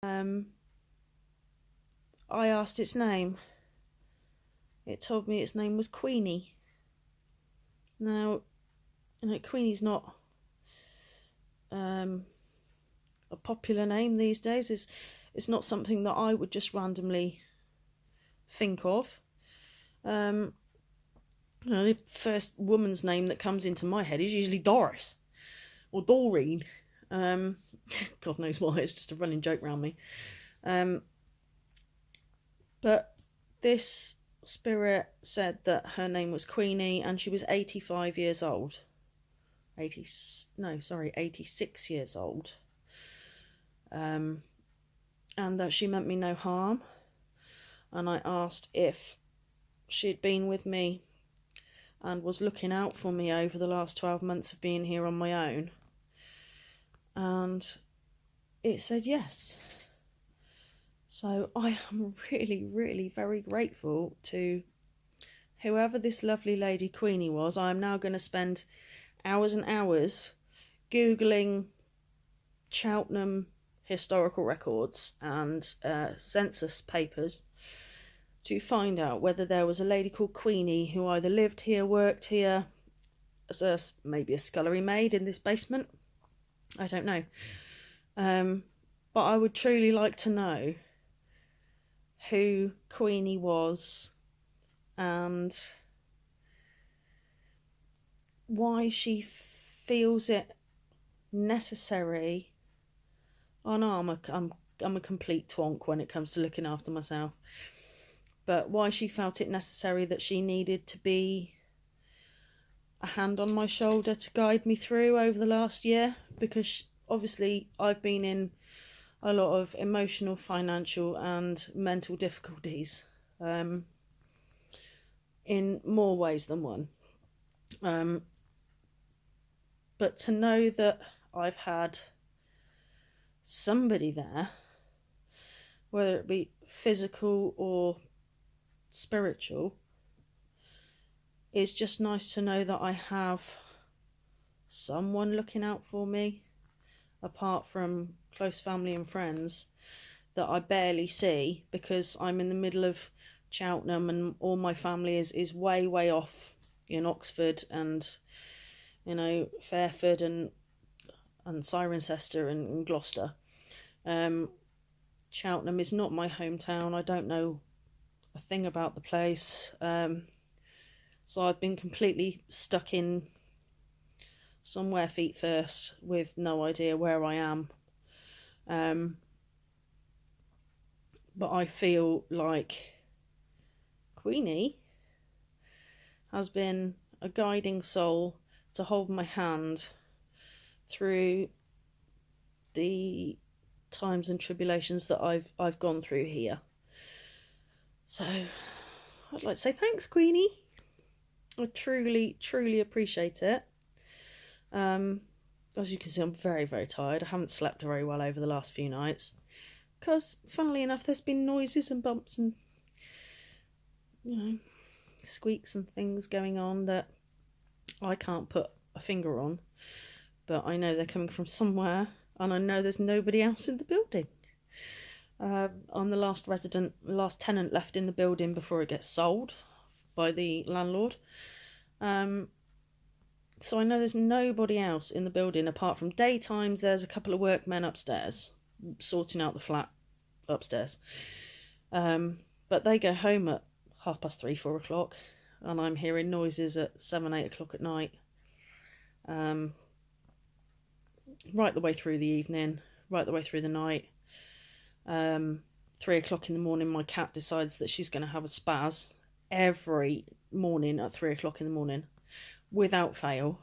I asked its name. It told me its name was Queenie. Now, Queenie's not a popular name these days. It's not something that I would just randomly think of. The first woman's name that comes into my head is usually Doris or Doreen. God knows why, it's just a running joke around me. But this spirit said that her name was Queenie and she was 85 years old. 86 years old. And that she meant me no harm. And I asked if she'd been with me and was looking out for me over the last 12 months of being here on my own. And it said yes. So I am really, really very grateful to whoever this lovely lady Queenie was. I am now going to spend hours and hours Googling Cheltenham historical records and census papers to find out whether there was a lady called Queenie who either lived here, worked here, as maybe a scullery maid in this basement. I don't know. But I would truly like to know who Queenie was and why she feels it necessary. Oh no, I'm a complete twonk when it comes to looking after myself. But why she felt it necessary that she needed to be a hand on my shoulder to guide me through over the last year, because obviously I've been in a lot of emotional, financial and mental difficulties in more ways than one. But to know that I've had somebody there, whether it be physical or spiritual, it's just nice to know that I have someone looking out for me, apart from close family and friends that I barely see because I'm in the middle of Cheltenham and all my family is way off in Oxford and Fairford and Cirencester and Gloucester. Cheltenham is not my hometown. I don't know a thing about the place. So I've been completely stuck in somewhere feet first with no idea where I am. But I feel like Queenie has been a guiding soul to hold my hand through the times and tribulations that I've gone through here. So I'd like to say thanks, Queenie. I truly appreciate it. As you can see, I'm very tired. I haven't slept very well over the last few nights because, funnily enough, there's been noises and bumps and squeaks and things going on that I can't put a finger on, but I know they're coming from somewhere, and I know there's nobody else in the building. I'm the last tenant left in the building before it gets sold by the landlord. So I know there's nobody else in the building apart from daytimes. There's a couple of workmen upstairs sorting out the flat upstairs. But they go home at 3:30, 4 o'clock, and I'm hearing noises at 7, 8 o'clock at night. Right the way through the evening, right the way through the night. 3 o'clock in the morning, my cat decides that she's going to have a spaz every morning at 3 o'clock in the morning, without fail.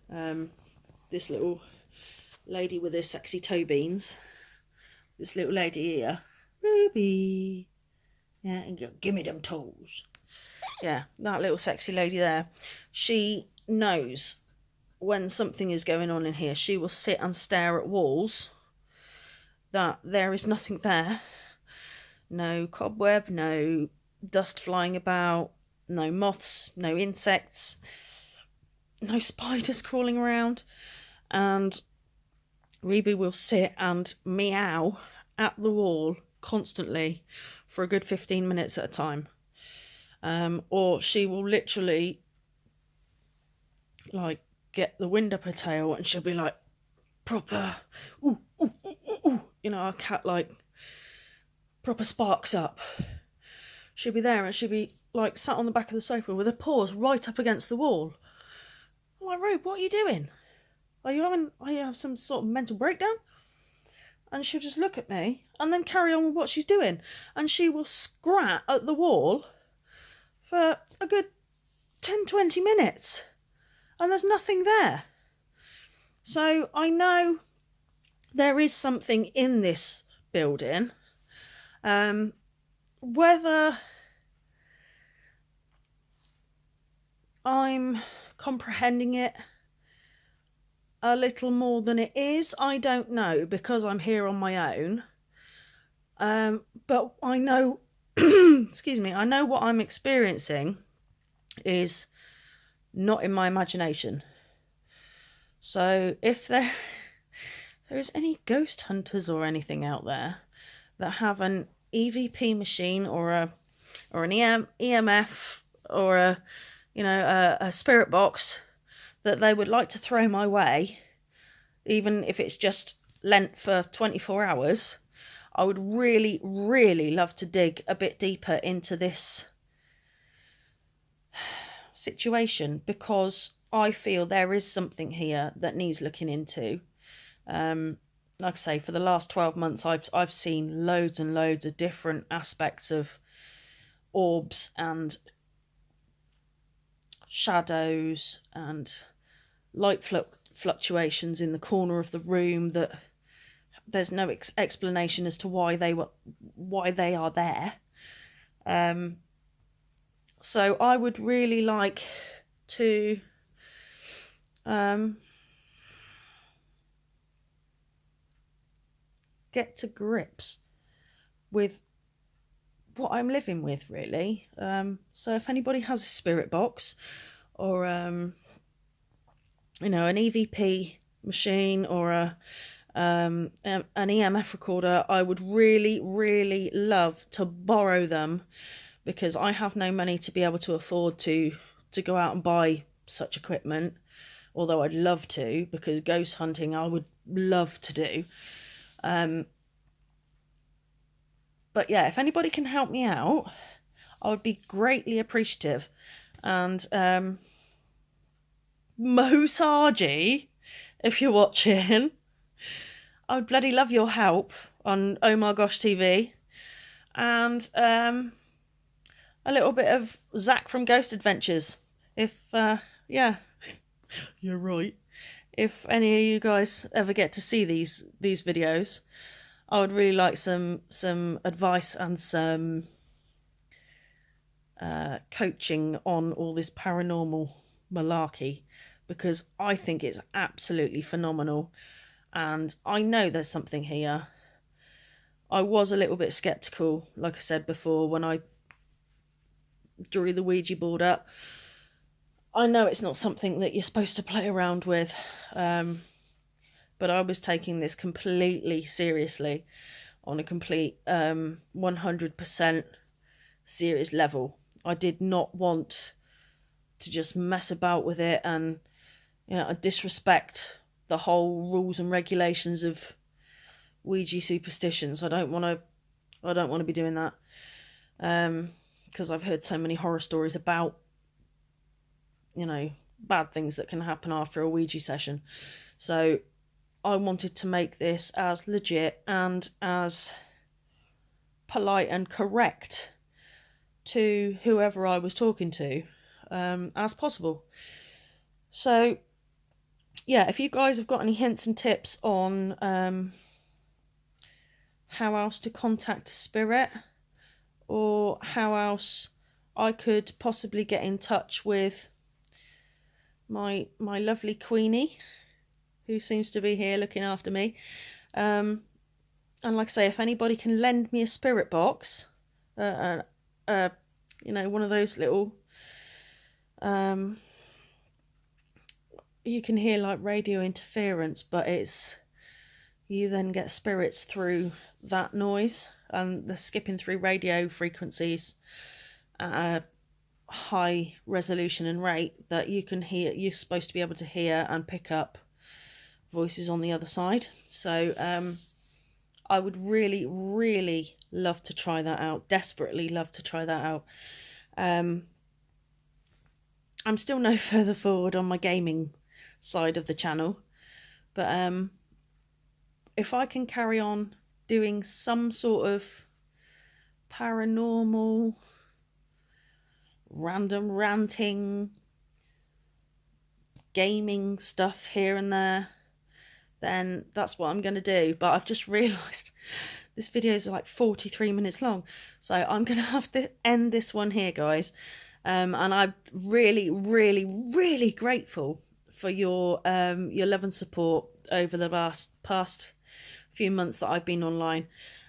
This little lady with her sexy toe beans, this little lady here, Ruby, yeah, and go, give me them toes. Yeah, that little sexy lady there, she knows when something is going on in here. She will sit and stare at walls that there is nothing there. No cobweb, no dust flying about, no moths, no insects, no spiders crawling around. And Reba will sit and meow at the wall constantly for a good 15 minutes at a time. Or she will literally like get the wind up her tail and she'll be like proper, ooh, ooh, ooh, ooh, ooh. You know, our cat like proper sparks up. She'll be there and she'll be like sat on the back of the sofa with her paws right up against the wall. I'm like, Rube, what are you doing? Are you having some sort of mental breakdown? And she'll just look at me and then carry on with what she's doing. And she will scrat at the wall for a good 10-20 minutes. And there's nothing there. So I know there is something in this building. Whether I'm comprehending it a little more than it is, I don't know, because I'm here on my own. But I know, excuse me, I know what I'm experiencing is not in my imagination. So if there is any ghost hunters or anything out there that have an EVP machine or an EMF or a spirit box that they would like to throw my way, even if it's just lent for 24 hours, I would really, really love to dig a bit deeper into this situation, because I feel there is something here that needs looking into. Like I say, for the last 12 months, I've seen loads and loads of different aspects of orbs and shadows and light fluctuations in the corner of the room that there's no explanation as to why they are there. So I would really like to get to grips with what I'm living with, really. So if anybody has a spirit box or an EVP machine or an EMF recorder, I would really, really love to borrow them, because I have no money to be able to afford to go out and buy such equipment, although I'd love to, because ghost hunting I would love to do. But yeah, if anybody can help me out, I would be greatly appreciative. And Mo Sargi, if you're watching, I would bloody love your help on Oh My Gosh TV. And a little bit of Zach from Ghost Adventures. If, yeah, you're right. If any of you guys ever get to see these videos, I would really like some advice and some coaching on all this paranormal malarkey, because I think it's absolutely phenomenal. And I know there's something here. I was a little bit sceptical, like I said before, when I drew the Ouija board up. I know it's not something that you're supposed to play around with, but I was taking this completely seriously, on a complete 100% serious level. I did not want to just mess about with it and disrespect the whole rules and regulations of Ouija superstitions. I don't want to be doing that, because I've heard so many horror stories about bad things that can happen after a Ouija session. So I wanted to make this as legit and as polite and correct to whoever I was talking to as possible. So yeah, if you guys have got any hints and tips on how else to contact a spirit, or how else I could possibly get in touch with my lovely Queenie, who seems to be here looking after me, and like I say, if anybody can lend me a spirit box, one of those little, you can hear like radio interference, but it's you then get spirits through that noise, and they're skipping through radio frequencies at a high resolution and rate that you can hear. You're supposed to be able to hear and pick up voices on the other side. So I would really, really love to try that out. Desperately love to try that out. I'm still no further forward on my gaming side of the channel, but if I can carry on doing some sort of paranormal, random ranting, gaming stuff here and there, then that's what I'm going to do. But I've just realised this video is like 43 minutes long, so I'm going to have to end this one here, guys. And I'm really, really, really grateful for your love and support over the past few months that I've been online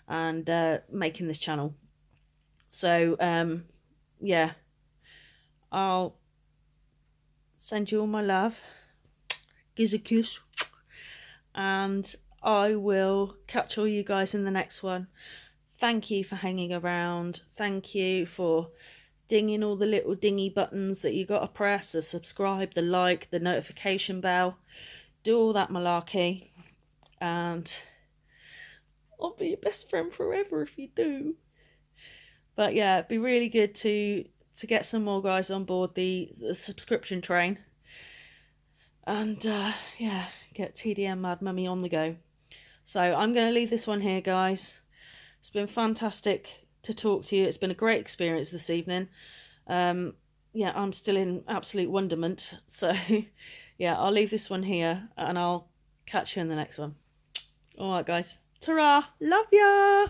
and making this channel. So yeah, I'll send you all my love, gives a kiss, and I will catch all you guys in the next one. Thank you for hanging around. Thank you for dinging all the little dingy buttons that you got to press: the subscribe, the like, the notification bell. Do all that malarkey, and I'll be your best friend forever if you do. But yeah, it'd be really good to get some more guys on board the subscription train, and yeah, get TDM Mad Mummy on the go. So I'm going to leave this one here, guys. It's been fantastic to talk to you. It's been a great experience this evening. Yeah, I'm still in absolute wonderment. So yeah, I'll leave this one here and I'll catch you in the next one. All right, guys. Ta-ra! Love ya!